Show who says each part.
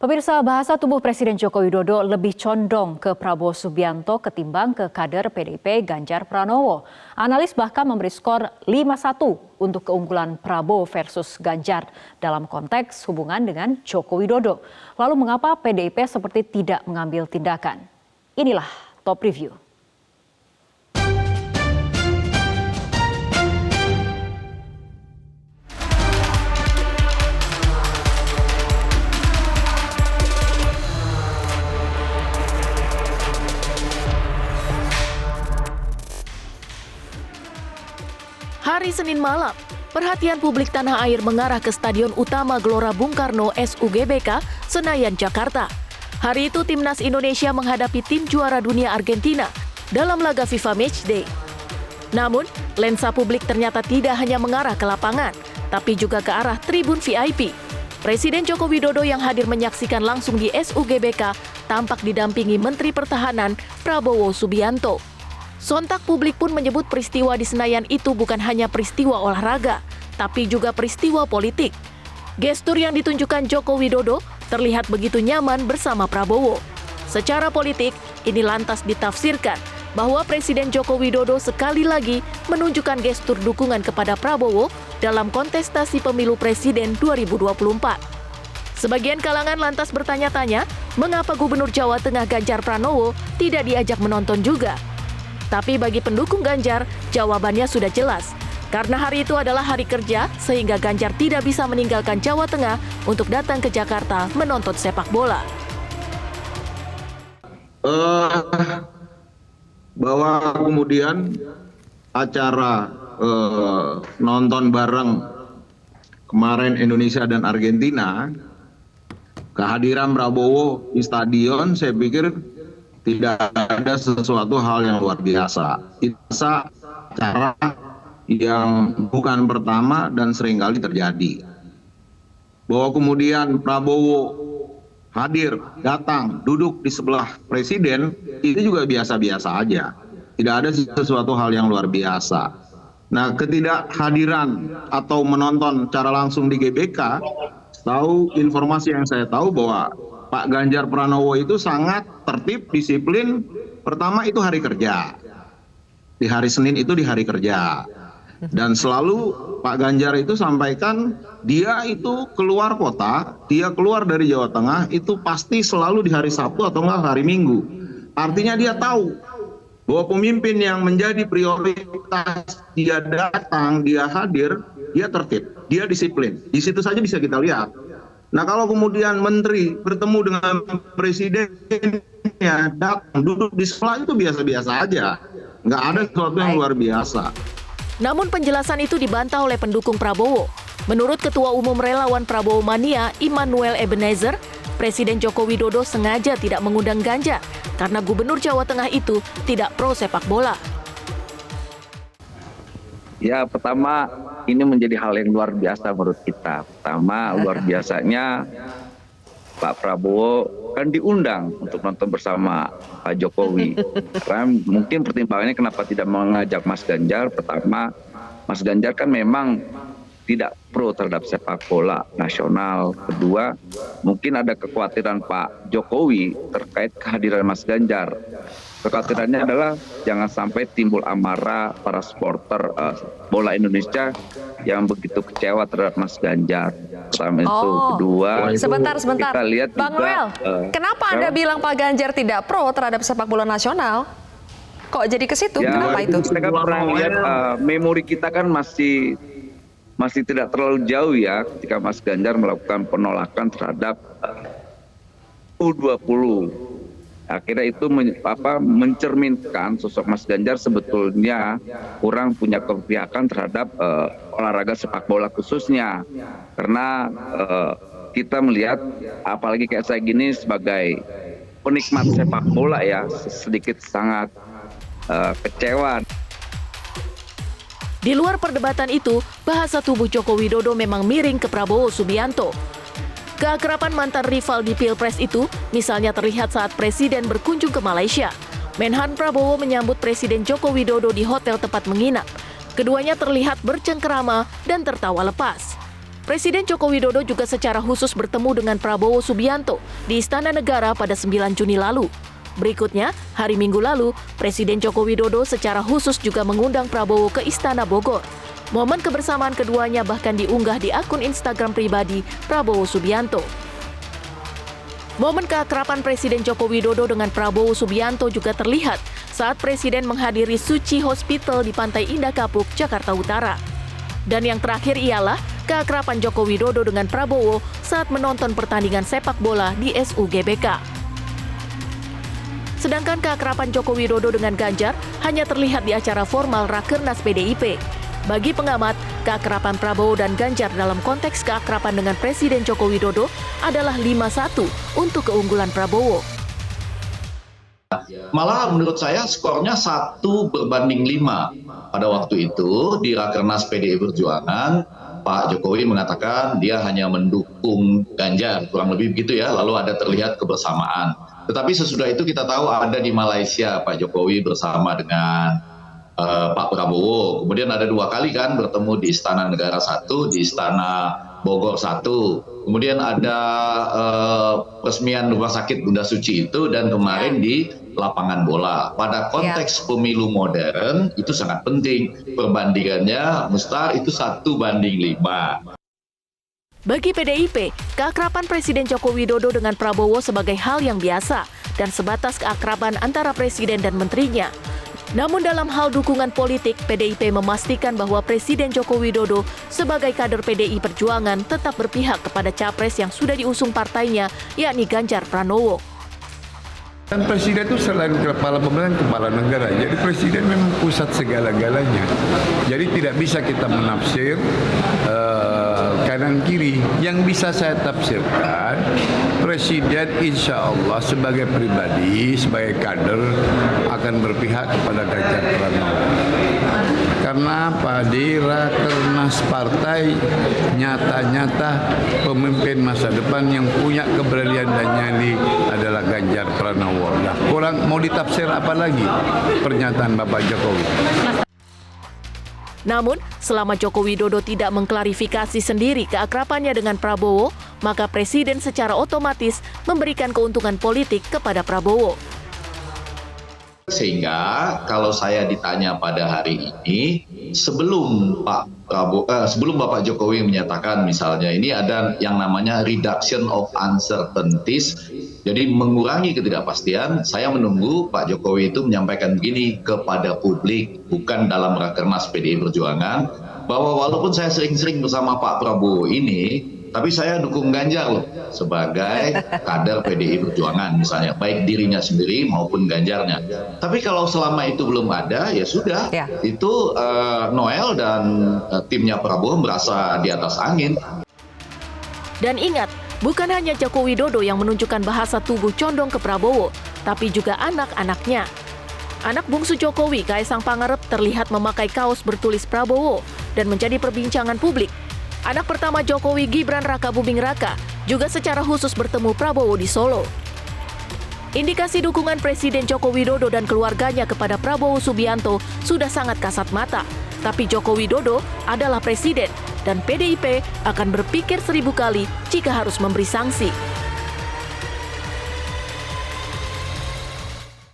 Speaker 1: Pemirsa, bahasa tubuh Presiden Joko Widodo lebih condong ke Prabowo Subianto ketimbang ke kader PDIP Ganjar Pranowo. Analis bahkan memberi skor 5-1 untuk keunggulan Prabowo versus Ganjar dalam konteks hubungan dengan Joko Widodo. Lalu mengapa PDIP seperti tidak mengambil tindakan? Inilah Top Review.
Speaker 2: Hari Senin malam, perhatian publik tanah air mengarah ke Stadion Utama Gelora Bung Karno SUGBK, Senayan, Jakarta. Hari itu Timnas Indonesia menghadapi tim juara dunia Argentina dalam laga FIFA Matchday. Namun, lensa publik ternyata tidak hanya mengarah ke lapangan, tapi juga ke arah tribun VIP. Presiden Joko Widodo yang hadir menyaksikan langsung di SUGBK tampak didampingi Menteri Pertahanan Prabowo Subianto. Sontak publik pun menyebut peristiwa di Senayan itu bukan hanya peristiwa olahraga, tapi juga peristiwa politik. Gestur yang ditunjukkan Joko Widodo terlihat begitu nyaman bersama Prabowo. Secara politik, ini lantas ditafsirkan bahwa Presiden Joko Widodo sekali lagi menunjukkan gestur dukungan kepada Prabowo dalam kontestasi pemilu Presiden 2024. Sebagian kalangan lantas bertanya-tanya, mengapa Gubernur Jawa Tengah Ganjar Pranowo tidak diajak menonton juga? Tapi bagi pendukung Ganjar, jawabannya sudah jelas. Karena hari itu adalah hari kerja, sehingga Ganjar tidak bisa meninggalkan Jawa Tengah untuk datang ke Jakarta menonton sepak bola.
Speaker 3: Bahwa kemudian acara nonton bareng kemarin Indonesia dan Argentina, kehadiran Prabowo di stadion, saya pikir tidak ada sesuatu hal yang luar biasa. Itu cara yang bukan pertama dan seringkali terjadi. Bahwa kemudian Prabowo hadir, datang, duduk di sebelah presiden, itu juga biasa-biasa aja. Tidak ada sesuatu hal yang luar biasa. Nah, ketidakhadiran atau menonton secara langsung di GBK, tahu informasi yang saya tahu bahwa Pak Ganjar Pranowo itu sangat tertib, disiplin. Pertama itu hari kerja. Di hari Senin itu di hari kerja. Dan selalu Pak Ganjar itu sampaikan dia itu keluar kota, dia keluar dari Jawa Tengah itu pasti selalu di hari Sabtu atau enggak hari Minggu. Artinya dia tahu bahwa pemimpin yang menjadi prioritas dia datang, dia hadir, dia tertib, dia disiplin. Di situ saja bisa kita lihat. Nah, kalau kemudian menteri bertemu dengan presidennya, datang duduk di sebelah, itu biasa-biasa aja. Nggak ada sesuatu yang luar biasa.
Speaker 2: Namun penjelasan itu dibantah oleh pendukung Prabowo. Menurut Ketua Umum Relawan Prabowo Mania, Immanuel Ebenezer, Presiden Joko Widodo sengaja tidak mengundang Ganjar karena Gubernur Jawa Tengah itu tidak pro sepak bola.
Speaker 4: Ya, pertama ini menjadi hal yang luar biasa menurut kita. Pertama, luar biasanya Pak Prabowo kan diundang untuk nonton bersama Pak Jokowi. Karena mungkin pertimbangannya kenapa tidak mengajak Mas Ganjar. Pertama, Mas Ganjar kan memang tidak pro terhadap sepak bola nasional. Kedua, mungkin ada kekhawatiran Pak Jokowi terkait kehadiran Mas Ganjar. Kekhawatirannya adalah jangan sampai timbul amarah para supporter bola Indonesia yang begitu kecewa terhadap Mas Ganjar. Pertama itu, kedua,
Speaker 5: sebentar.
Speaker 4: kita lihat
Speaker 5: Bang
Speaker 4: juga,
Speaker 5: Noel, kenapa Anda bilang Pak Ganjar tidak pro terhadap sepak bola nasional? Kok jadi ke situ?
Speaker 4: Ya,
Speaker 5: kenapa itu?
Speaker 4: Kita kan pernah lihat memori kita kan masih tidak terlalu jauh ya ketika Mas Ganjar melakukan penolakan terhadap U20. Akhirnya itu mencerminkan sosok Mas Ganjar sebetulnya kurang punya keberpihakan terhadap olahraga sepak bola khususnya. Karena kita melihat apalagi kayak saya gini sebagai penikmat sepak bola ya sedikit sangat kecewa.
Speaker 2: Di luar perdebatan itu, bahasa tubuh Joko Widodo memang miring ke Prabowo Subianto. Keakraban mantan rival di Pilpres itu misalnya terlihat saat Presiden berkunjung ke Malaysia. Menhan Prabowo menyambut Presiden Joko Widodo di hotel tempat menginap. Keduanya terlihat bercengkerama dan tertawa lepas. Presiden Joko Widodo juga secara khusus bertemu dengan Prabowo Subianto di Istana Negara pada 9 Juni lalu. Berikutnya, hari Minggu lalu, Presiden Joko Widodo secara khusus juga mengundang Prabowo ke Istana Bogor. Momen kebersamaan keduanya bahkan diunggah di akun Instagram pribadi Prabowo Subianto. Momen keakraban Presiden Joko Widodo dengan Prabowo Subianto juga terlihat saat Presiden menghadiri Suci Hospital di Pantai Indah Kapuk, Jakarta Utara. Dan yang terakhir ialah keakraban Joko Widodo dengan Prabowo saat menonton pertandingan sepak bola di SUGBK. Sedangkan keakraban Joko Widodo dengan Ganjar hanya terlihat di acara formal Rakernas PDIP. Bagi pengamat, keakraban Prabowo dan Ganjar dalam konteks keakraban dengan Presiden Joko Widodo adalah 5-1 untuk keunggulan Prabowo.
Speaker 6: Malah menurut saya skornya 1/5. Pada waktu itu di Rakernas PDI Perjuangan, Pak Jokowi mengatakan dia hanya mendukung Ganjar, kurang lebih begitu ya, lalu ada terlihat kebersamaan. Tetapi sesudah itu kita tahu ada di Malaysia Pak Jokowi bersama dengan Pak Prabowo. Kemudian ada 2 kali kan bertemu di Istana Negara 1, di Istana Bogor 1. Kemudian ada peresmian rumah sakit Bunda Suci itu, dan kemarin di lapangan bola. Pada konteks pemilu modern itu sangat penting. Perbandingannya Mustar itu 1/5.
Speaker 2: Bagi PDIP, keakraban Presiden Joko Widodo dengan Prabowo sebagai hal yang biasa dan sebatas keakraban antara presiden dan menterinya. Namun dalam hal dukungan politik, PDIP memastikan bahwa Presiden Joko Widodo sebagai kader PDI Perjuangan tetap berpihak kepada capres yang sudah diusung partainya, yakni Ganjar Pranowo.
Speaker 7: Dan presiden itu selain kepala pemerintahan, kepala negara. Jadi presiden memang pusat segala-galanya. Jadi tidak bisa kita menafsir kanan kiri. Yang bisa saya tafsirkan, presiden insya Allah sebagai pribadi, sebagai kader akan berpihak kepada Ganjar Pranowo. Karena apa? Di Rakernas partai nyata-nyata pemimpin masa depan yang punya keberanian dan nyali adalah Ganjar Pranowo. Nah, kurang mau ditafsir apa lagi pernyataan Bapak Jokowi?
Speaker 2: Namun, selama Joko Widodo tidak mengklarifikasi sendiri keakrabannya dengan Prabowo, maka Presiden secara otomatis memberikan keuntungan politik kepada Prabowo.
Speaker 6: Sehingga kalau saya ditanya pada hari ini, sebelum Bapak Jokowi menyatakan misalnya ini ada yang namanya reduction of uncertainties, jadi mengurangi ketidakpastian, saya menunggu Pak Jokowi itu menyampaikan begini kepada publik, bukan dalam Rakernas PDI Perjuangan, bahwa walaupun saya sering-sering bersama Pak Prabowo ini, tapi saya dukung Ganjar loh sebagai kader PDI Perjuangan misalnya, baik dirinya sendiri maupun Ganjarnya. Tapi kalau selama itu belum ada, ya sudah, itu Noel dan timnya Prabowo merasa di atas angin.
Speaker 2: Dan ingat, bukan hanya Joko Widodo yang menunjukkan bahasa tubuh condong ke Prabowo, tapi juga anak-anaknya. Anak bungsu Jokowi, Kaisang Pangarep, terlihat memakai kaos bertulis Prabowo dan menjadi perbincangan publik. Anak pertama Jokowi, Gibran Raka Buming Raka, juga secara khusus bertemu Prabowo di Solo. Indikasi dukungan Presiden Joko Widodo dan keluarganya kepada Prabowo Subianto sudah sangat kasat mata. Tapi Joko Widodo adalah presiden dan PDIP akan berpikir 1000 kali jika harus memberi sanksi.